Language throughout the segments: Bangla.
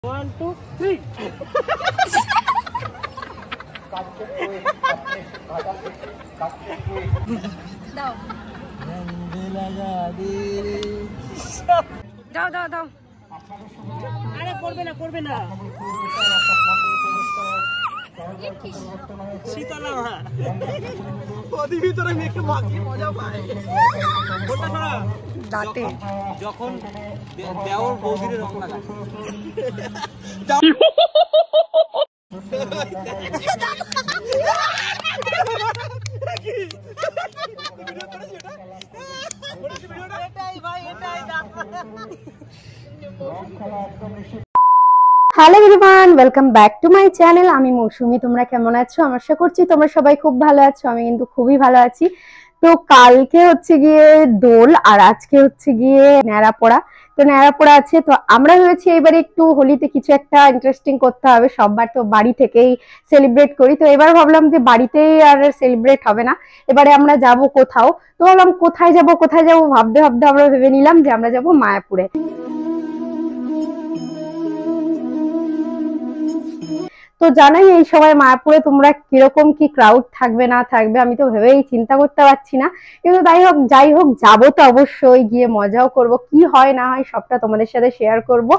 1 2 3 দাও দাও দাও দাও আরে করবে না শীতলা মা ওদি ভিতরে মেখে মাখিয়ে মজা পায় বলটা শোনা দাঁতে যখন দেওর বৌদির রং লাগায় hello everyone, welcome back to my channel. আমি মৌসুমি। তোমরা কেমন আছো? আশা করছি তোমরা সবাই খুব ভালো আছো। আমি কিন্তু খুবই ভালো আছি। তো কালকে হচ্ছে গিয়ে দোল আর আজকে হচ্ছে গিয়ে ন্যাড়াপোড়া। তো ন্যাড়াপোড়া আছে, তো আমরা হয়েছি এবারে একটু হোলিতে কিছু একটা ইন্টারেস্টিং করতে হবে। সববার তো বাড়ি থেকেই সেলিব্রেট করি, তো এবার ভাবলাম যে বাড়িতেই আর সেলিব্রেট হবে না, এবারে আমরা যাব কোথাও। তো ভাবলাম কোথায় যাব ভাবতে ভাবতে আমরা ভেবে নিলাম যে আমরা যাব মায়াপুরে। তো জানাই এই সময় মায়াপুরে তোমরা কিরকম কি ক্রাউড থাকবে না থাকবে, আমি তো ভেবেই চিন্তা করতে পারছি না। কিন্তু যাই হোক যাবো তো অবশ্যই, গিয়ে মজাও করব, কি হয় না হয় সবটা তোমাদের সাথে শেয়ার করব।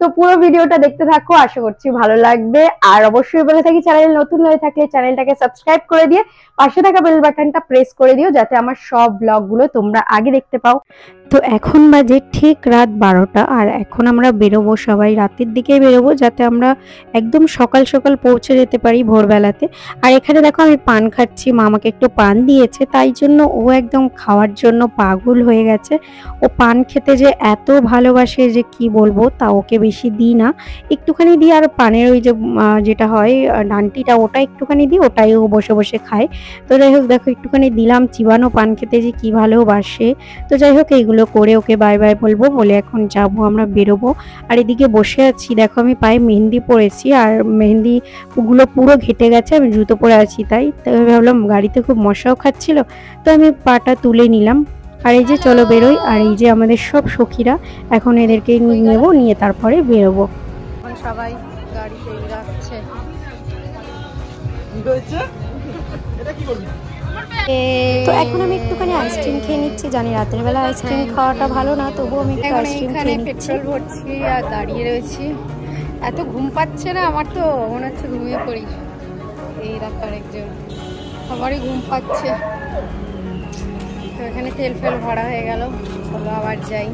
তো পুরো ভিডিওটা দেখতে থাকো, আশা করছি ভালো লাগবে। আর অবশ্যই বলে থাকি, চ্যানেল নতুন হয়ে থাকলে চ্যানেলটাকে সাবস্ক্রাইব করে দিয়ে পাশে থাকা বেল বাটনটা প্রেস করে দিও, যাতে আমার সব ব্লগগুলো তোমরা আগে দেখতে পাও। তো এখন বাজে ঠিক রাত 12টা, আর এখন আমরা বেরোবো, সবাই রাতের দিকে বেরোবো, যাতে আমরা একদম সকাল সকাল পৌঁছে যেতে পারি ভোরবেলাতে। আর এখানে দেখো আমি পান খাচ্ছি, মা আমাকে একটু পান দিয়েছে, তাই জন্য ও একদম খাওয়ার জন্য পাগল হয়ে গেছে। ও পান খেতে যে এত ভালোবাসে যে কি বলবো, তা ওকে বেশি দিই না, একটুখানি দিই। আর পানের ওই যে যেটা হয় ডান্টিটা, ওটা একটুখানি দিই, ওটাই ও বসে বসে খায়। তো যাই হোক দেখো একটুখানি দিলাম, চিবানো পান খেতে যে কি ভালোবাসে। তো যাই হোক এইগুলো করে ওকে বাই বাই বলবো, বলে এখন যাবো, আমরা বেরোবো। আর এদিকে বসে আছি, দেখো আমি পায়ে মেহেন্দি পরেছি, আর মেহেন্দি গুলো পুরো ঘেটে গেছে, আমি জুতো পরে আছি, তাই ভাবলাম গাড়িতে খুব মশাও খাচ্ছিল, তো আমি পাটা তুলে নিলাম। আর এই যে চলো বেরোই। আর এই যে আমাদের সব সখীরা, এখন এদেরকে নেবো, নিয়ে তারপরে বেরোবো। সবাই গাড়িতে রাখছে। তো এখন আমি একটুখানি আইসক্রিম খেয়ে নিচ্ছি। জানি রাতের বেলা আইসক্রিম খাওয়াটা ভালো না, তবুও আমি একটু আইসক্রিম খেয়ে নিচ্ছি। পেট্রোল ভরছি আর দাঁড়িয়ে রয়েছি। এত ঘুম পাচ্ছে না আমার, তো মনে হচ্ছে ঘুমিয়ে পড়ি। এই দেখো একজন, সবারই ঘুম পাচ্ছে। তো এখানে তেল ফেল ভরা হয়ে গেল, চলো আবার যাই।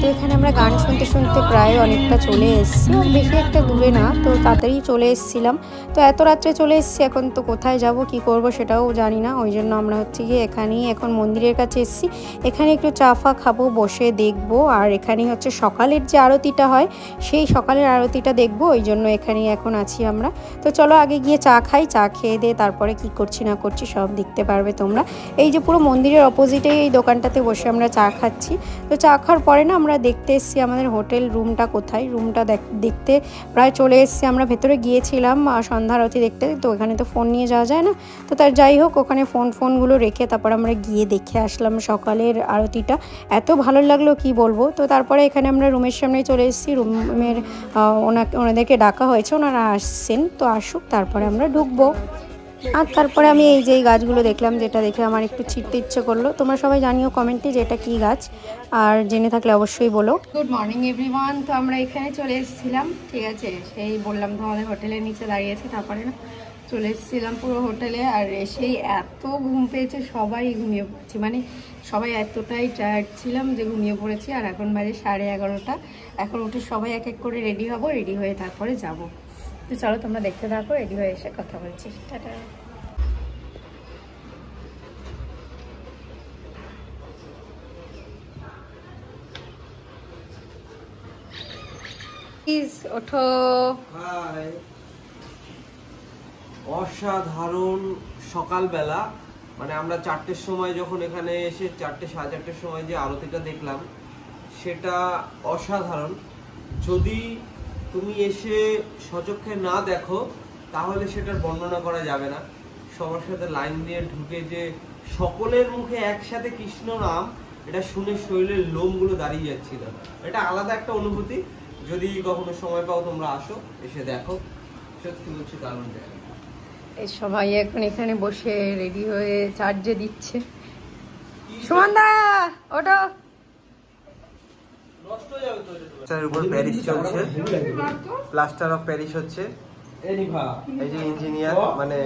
তো এখানে আমরা গান শুনতে শুনতে প্রায় অনেকটা চলে এসেছি, আর বেশি একটা দূরে না, তো তাড়াতাড়ি চলে এসেছিলাম। তো এত রাত্রে চলে এসেছি, এখন তো কোথায় যাব কি করব সেটাও জানি না, ওই জন্য আমরা হচ্ছে গিয়ে এখানেই এখন মন্দিরের কাছে এসেছি। এখানে একটু চা ফা খাবো, বসে দেখবো। আর এখানেই হচ্ছে সকালের যে আরতিটা হয়, সেই সকালের আরতিটা দেখবো, ওই জন্য এখানেই এখন আছি আমরা। তো চলো আগে গিয়ে চা খাই, চা খেয়ে দিয়ে তারপরে কি করছি না করছি সব দেখতে পারবে তোমরা। এই যে পুরো মন্দিরের অপোজিটেই এই দোকানটাতে বসে আমরা চা খাচ্ছি। তো চা খাওয়ার পরে না আমরা দেখতে এসেছি আমাদের হোটেল রুমটা কোথায়। রুমটা দেখতে প্রায় চলে এসেছি, আমরা ভেতরে গিয়েছিলাম সন্ধ্যা আরতি দেখতে, তো ওখানে তো ফোন নিয়ে যাওয়া যায় না, তো তার যাই হোক ওখানে ফোনগুলো রেখে তারপর আমরা গিয়ে দেখে আসলাম সকালের আরতিটা। এত ভালো লাগলো কি বলবো। তো তারপরে এখানে আমরা রুমের সামনে চলে এসেছি। রুমের ওনাদেরকে ডাকা হয়েছে, ওনারা আসছেন, তো আসুক তারপরে আমরা ঢুকবো। আর তারপরে আমি এই যে এই গাছগুলো দেখলাম, যেটা দেখে আমার একটু ছিটতে ইচ্ছে করলো। তোমরা সবাই জানিও কমেন্টে যে এটা কী গাছ, আর জেনে থাকলে অবশ্যই বলো। Good morning everyone. তো আমরা এখানে চলে এসেছিলাম, ঠিক আছে, সেই বললাম তো আমাদের হোটেলের নিচে দাঁড়িয়েছি, তারপরে না চলে এসেছিলাম পুরো হোটেলে। আর এসেই এত ঘুম পেয়েছে, সবাই ঘুমিয়ে পড়ছি, মানে সবাই এতটাই টায়ার্ড ছিলাম যে ঘুমিয়ে পড়েছি। আর এখন বাজে 11:30। এখন উঠে সবাই এক এক করে রেডি হব, রেডি হয়ে তারপরে যাব। তো চলো তোমরা দেখতে থাকো, রেডি হয়ে এসে কথা বলছি। টাটা। প্লিজ ওঠো। হাই, অসাধারণ সকালবেলা, মানে আমরা 4টের সময় যখন এখানে এসে 4টে সাড়ে 4টের সময় যে আরতিটা দেখলাম, সেটা অসাধারণ। যদি তুমি এসে সচক্ষে না দেখো তাহলে সেটার বর্ণনা করা যাবে না। সবার সাথে লাইন দিয়ে ঢুকে যে সকলের মুখে একসাথে কৃষ্ণ নাম, এটা শুনে শরীরের লোমগুলো দাঁড়িয়ে যাচ্ছিল। এটা আলাদা একটা অনুভূতি। যদি কখনো সময় পাও তোমরা আসো, এসে দেখো, সত্যি বলছি দারুণ জায়গা। এই সবাই এখন এখানে বসে রেডি হয়ে চার্জে দিচ্ছে। সুমনদা ওটা প্লাস্টারের উপর প্যারিস চলছে, প্লাস্টার অফ প্যারিস হচ্ছে। এই যে ইঞ্জিনিয়ার, মানে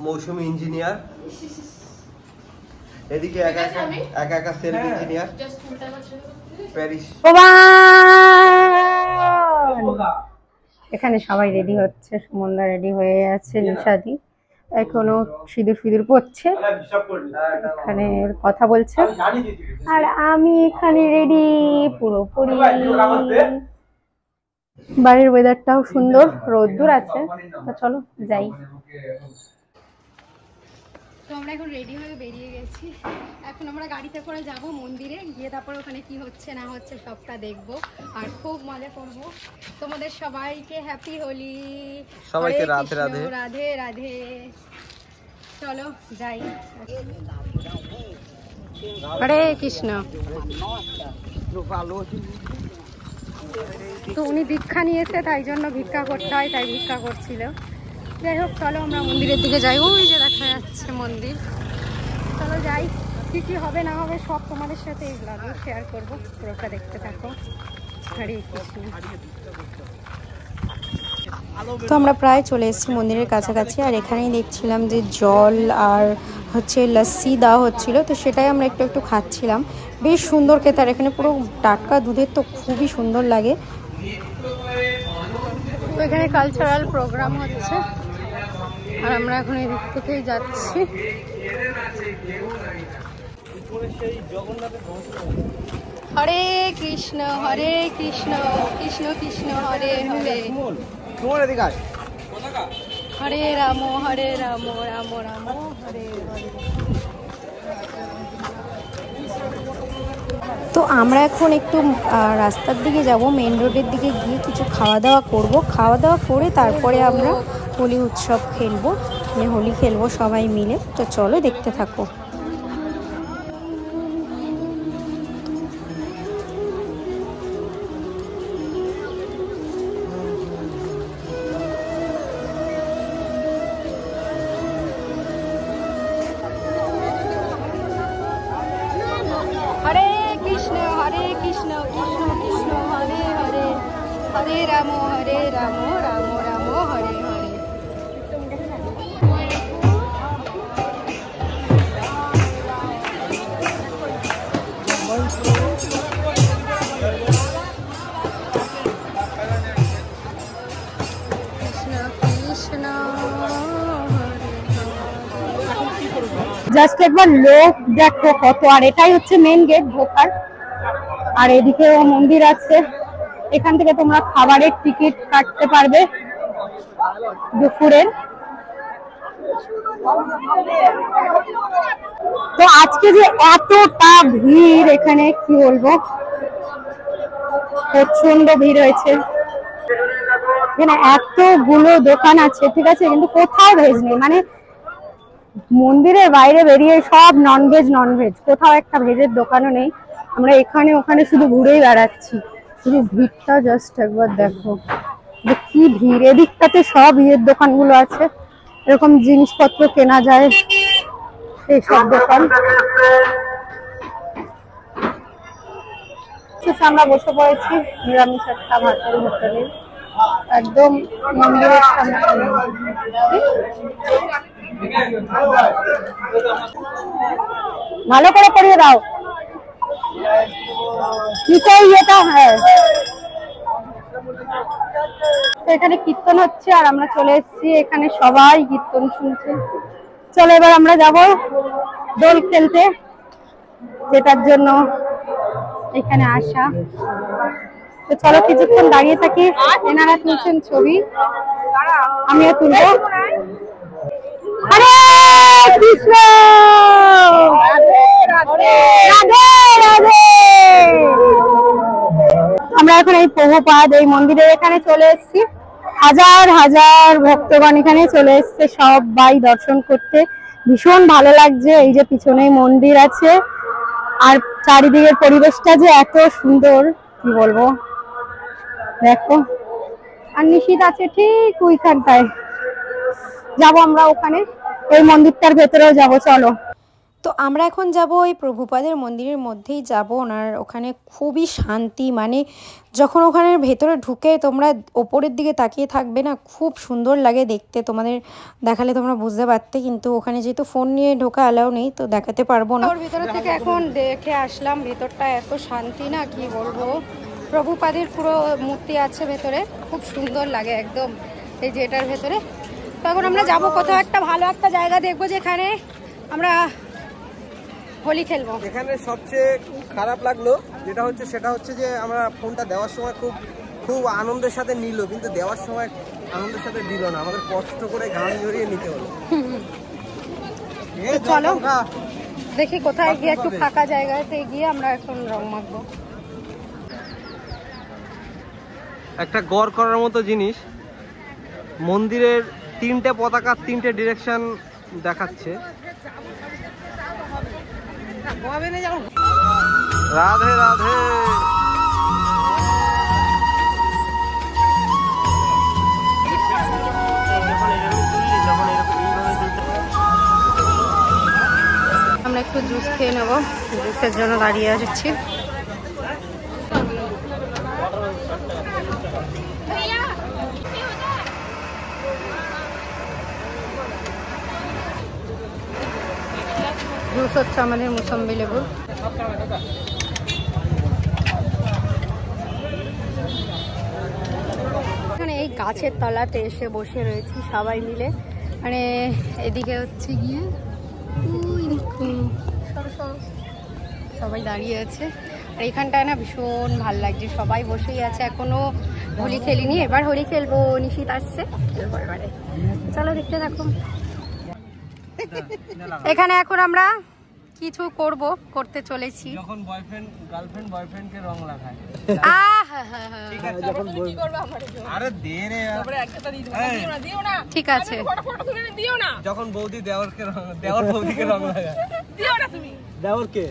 মৌসুমী ইঞ্জিনিয়ার, এদিকে একা একা সেলফ ইঞ্জিনিয়ার প্যারিস। এখানে সবাই রেডি হচ্ছে, সুমনদা রেডি হয়ে আছে, নিশাদি এখনো সিঁদুর ফিদুর পড়ছে, এখানে কথা বলছে, আর আমি এখানে রেডি পুরোপুরি। বাড়ির ওয়েদারটাও সুন্দর, রোদ্দুর আছে, তো চলো যাই। তো আমরা এখন রেডি হয়ে বেরিয়ে গেছি, এখন আমরা গাড়িতে করে যাব মন্দিরে, গিয়ে তারপর ওখানে কি হচ্ছে না হচ্ছে সবটা দেখব আর খুব মজা করব। তোমাদের সবাইকে হ্যাপি হোলি, সবাইকে রাধে রাধে রাধে রাধে। চলো যাই। হরে কৃষ্ণ। তো উনি দীক্ষা নিয়েছে, তাই জন্য ভিক্ষা করতে হয়, তাই ভিক্ষা করছিল। যাই হোক, চলো আমরা মন্দিরের দিকে যাই। ওই যে দেখা যাচ্ছে মন্দির, চলো যাই। কি কি হবে না হবে সব তোমাদের সাথে এই ব্লগে শেয়ার করবো, পুরোটা দেখতে থাকো। হরে কৃষ্ণ। তো আমরা প্রায় চলে এসেছি মন্দিরের কাছাকাছি, আর এখানেই দেখছিলাম যে জল আর হচ্ছে লস্যি দেওয়া হচ্ছিল, তো সেটাই আমরা একটু একটু খাচ্ছিলাম। বেশ সুন্দর খেতে, আর এখানে পুরো টাটকা দুধের, তো খুবই সুন্দর লাগে। তো এখানে কালচারাল প্রোগ্রাম হচ্ছে, আর আমরা এখন এদিক থেকেই যাচ্ছি। হরে কৃষ্ণ কৃষ্ণ কৃষ্ণ হরে হরে, হরে রাম রাম রাম হরে হরে। তো আমরা এখন একটু রাস্তার দিকে যাব, মেন রোডের দিকে গিয়ে কিছু খাওয়া দাওয়া করব। খাওয়া দাওয়া করে তারপরে আমরা হোলি উৎসব খেলবো, মানে হোলি খেলবো সবাই মিলে। তো চলো দেখতে থাকো। হরে কৃষ্ণ কৃষ্ণ কৃষ্ণ হরে হরে, হরে রাম রাম রাম হরে হরে। জাস্ট একবার লোক দেখো কত, আর এটাই হচ্ছে মেন গেট ঢোকার। আর এদিকেও মন্দির আছে, এখান থেকে তোমরা খাবারের টিকিট কাটতে পারবে দুপুরের। তো আজকে যে এতটা ভিড় এখানে, কি বলবো, প্রচন্ড ভিড় হয়েছে। এখানে এতগুলো দোকান আছে, ঠিক আছে, কিন্তু কোথাও ভেজ নেই। মানে মন্দিরের বাইরে বেরিয়ে সব ননভেজ, কোথাও একটা ভেজের দোকানও নেই। আমরা এখানে ওখানে শুধু ঘুরেই বেড়াচ্ছি, শুধু ভিড়টা জাস্ট একবার দেখো যে কি ভিড়। এদিকটাতে সব ইয়ের দোকানগুলো আছে, এরকম জিনিসপত্র কেনা যায় সেই সব দোকান। আমরা বসে পড়েছি নিরামিষ একটা ভাতের হোটেলে, একদম মন্দিরের সামনে। ভালো করে পড়িয়ে দাও, ইয়েটা। হ্যাঁ, এখানে কীর্তন হচ্ছে, আর আমরা চলে এসেছি, এখানে সবাই কীর্তন শুনছে। চলো এবার আমরা যাব দোল খেলতে, যেটার জন্য এখানে আসা। তো চলো কিছুক্ষণ দাঁড়িয়ে থাকি। এনারা তুলছেন ছবি, আমিও তুলবো। হরে কৃষ্ণ, রাধে রাধে। আমরা এখন এই প্রভুপাদ এই মন্দিরের এখানে চলে এসেছি, হাজার হাজার ভক্তগণ এখানে চলে এসছে সবাই দর্শন করতে। ভীষণ ভালো লাগছে। এই যে পিছনেই মন্দির আছে, আর চারিদিকের পরিবেশটা যে এত সুন্দর, কি বলবো, দেখো, আর নিশিত আছে ঠিক ওইখানটায়। যাবো আমরা ওখানে, এই মন্দিরটার ভেতরেও যাবো, চলো। তো আমরা এখন যাব ওই প্রভুপাদের মন্দিরের মধ্যেই যাব। ওনার ওখানে খুবই শান্তি, মানে যখন ওখানের ভেতরে ঢুকে তোমরা ওপরের দিকে তাকিয়ে থাকবে না, খুব সুন্দর লাগে দেখতে। তোমাদের দেখালে তোমরা বুঝতে পারতে, কিন্তু ওখানে যেহেতু ফোন নিয়ে ঢোকা অ্যালাউ নেই তো দেখাতে পারবো না। ওর ভেতরে থেকে এখন দেখে আসলাম, ভেতরটা এত শান্তি না কি বলবো। প্রভুপাদের পুরো মূর্তি আছে ভেতরে, খুব সুন্দর লাগে একদম এই যে এটার ভেতরে। তো এখন আমরা যাবো কোথাও একটা ভালো একটা জায়গা দেখবো যেখানে আমরা হোলি খেলবো। এখানে সবচেয়ে খারাপ লাগলো যেটা হচ্ছে সেটা হচ্ছে যে আমরা ফোনটা দেওয়ার সময় খুব আনন্দের সাথে নিল, কিন্তু দেওয়ার সময় আনন্দের সাথে দিল না, আমাদের কষ্ট করে গান জড়িয়ে নিতে হলো। চলো দেখি কোথায় গিয়ে একটু ফাঁকা জায়গাতে গিয়ে আমরা এখন রং মাখবো। একটা গড় করার মতো জিনিস, মন্দিরের 3টে পতাকা 3টে ডিরেকশন দেখাচ্ছে। রাধে রাধে। আমরা একটু জুস খেয়ে নেবো, জুসের জন্য দাঁড়িয়ে আছি। জুস হচ্ছে আমাদের মুসম্বি লেবু। এখানে এই গাছের তলাতে এসে বসে রয়েছি সবাই মিলে, মানে এদিকে হচ্ছে গিয়ে সবাই দাঁড়িয়ে আছে, আর এখানটায় না ভীষণ ভাল লাগছে, সবাই বসেই আছে। এখনো হোলি খেলিনি, এবার হোলি খেলবো, নিশিত আসছে, খেলবো এবারে। চলো দেখতে থাকুন। এখানে এখন আমরা কিছু করতে চলেছি। যখন বয়ফ্রেন্ড গার্লফ্রেন্ড বয়ফ্রেন্ডকে রং লাগায়, ঠিক আছে, যখন আরে দে রে, দিও না, ঠিক আছে, ফটো তুলে দিও না, যখন বৌদি দেওর বৌদিকে রং লাগায়, দিও না তুমি দেওরকে।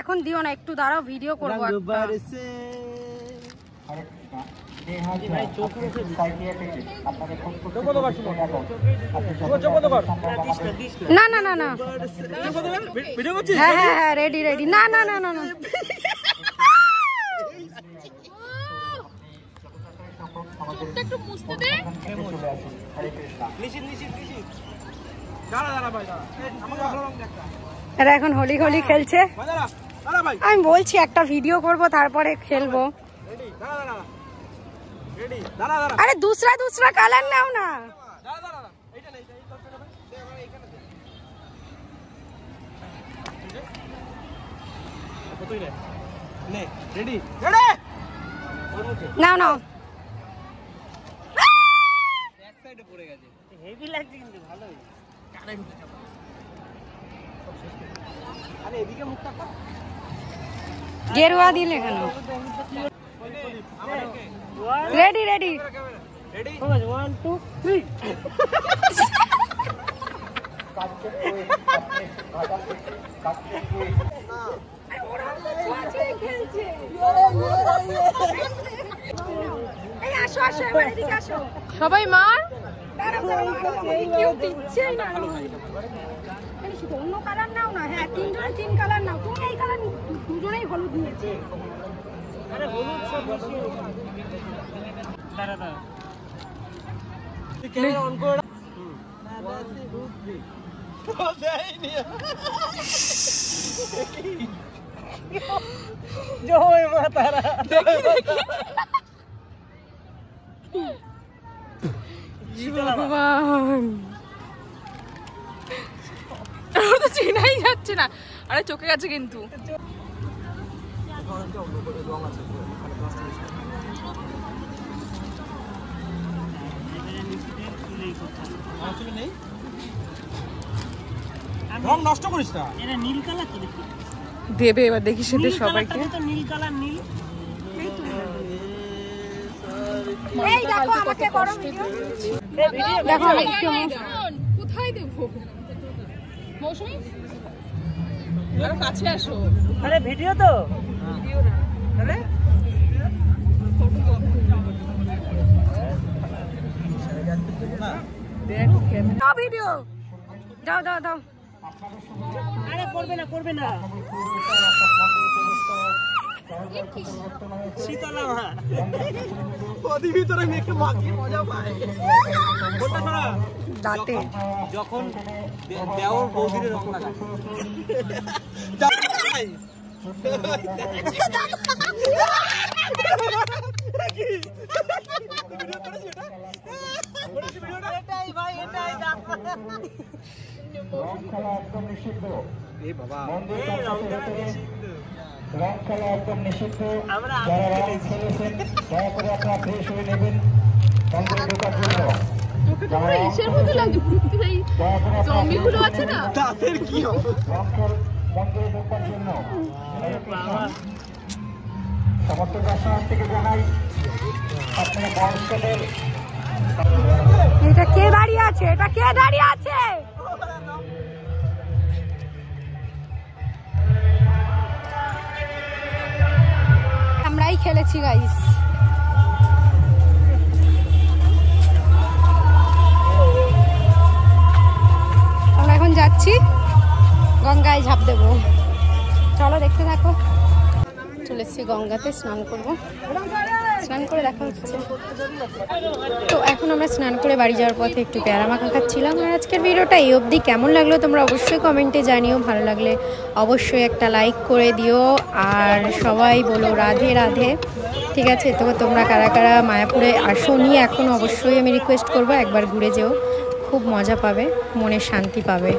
এখন দিও না, একটু দাঁড়াও, ভিডিও করবো একটা। না না না না, হ্যাঁ হ্যাঁ হ্যাঁ, রেডি রেডি। না না না না না, একটু মুছতে দে। এরা এখন হোলি হোলি খেলছে, আমি বলছি একটা ভিডিও করব তারপরে খেলবো। আরে দুসরা কালার নাও না। নাও নাও, গেরুয়া দিলে কেন? Ready ready, 1 2 3। সবাই মার, অন্য কালার নাও না। হ্যাঁ, 3 কালার নাও, তুমি এই কালার, দুজনেই হলুদ নিয়েছে। জয় মা তারা। ভগবান, ওর তো চেনাই যাচ্ছে না। আরে চোখে গেছে কিন্তু। রং নষ্ট করিস না, এটা নীল কালার তো দেখি দেবে এবার, দেখি সেটা সবাইকে। তো নীল কালার, নীল। এই দেখো আমাকে করো ভিডিও, দেখো আমি একটু কোথায় দেবো মৌসুমী? আরো কাছে আসো। আরে ভিডিও তো তাহলে ভিডিও দাও দাও দাও। আরে করবে না শীতলা মা ওদি ভিতরে মেখে মাখিয়ে মজা পায়। কোনটা করা দাঁতে যখন দেওর বৌদির রং লাগায় রং খেলা একদম নিষিদ্ধ। যারা রং খেলেছেন দয়া করে আপনারা ফ্রেশ হয়ে নেবেন মন্দিরে ঢোকার জন্য। ইসের মতো লাগছে সেই জম্বিগুলো আছে না তাদের কি হবে মন্দিরে ঢোকার জন্য সমস্ত দর্শক থেকে জানাই আপনারা বয়স্কদের। এটা কে দাঁড়িয়ে আছে? এটা কে দাঁড়িয়ে আছে? আমরাই খেলেছি গাইস। আমরা এখন যাচ্ছি গঙ্গায় ঝাঁপ দেবো। চলো দেখতে থাকো। চলে এসেছি গঙ্গাতে, স্নান করবো। স্নান করে দেখা হচ্ছে। তো এখন আমরা স্নান করে বাড়ি যাওয়ার পথে একটু পেয়ারা মাখা খাচ্ছিলাম। আর আজকের ভিডিওটা এই অবধি। কেমন লাগলো তোমরা অবশ্যই কমেন্টে জানিও। ভালো লাগলে অবশ্যই একটা লাইক করে দিও। আর সবাই বলো রাধে রাধে। ঠিক আছে, তো তোমরা কারা কারা মায়াপুরে আসোনি এখন অবশ্যই আমি রিকোয়েস্ট করবো একবার ঘুরে যেও। খুব মজা পাবে, মনে শান্তি পাবে।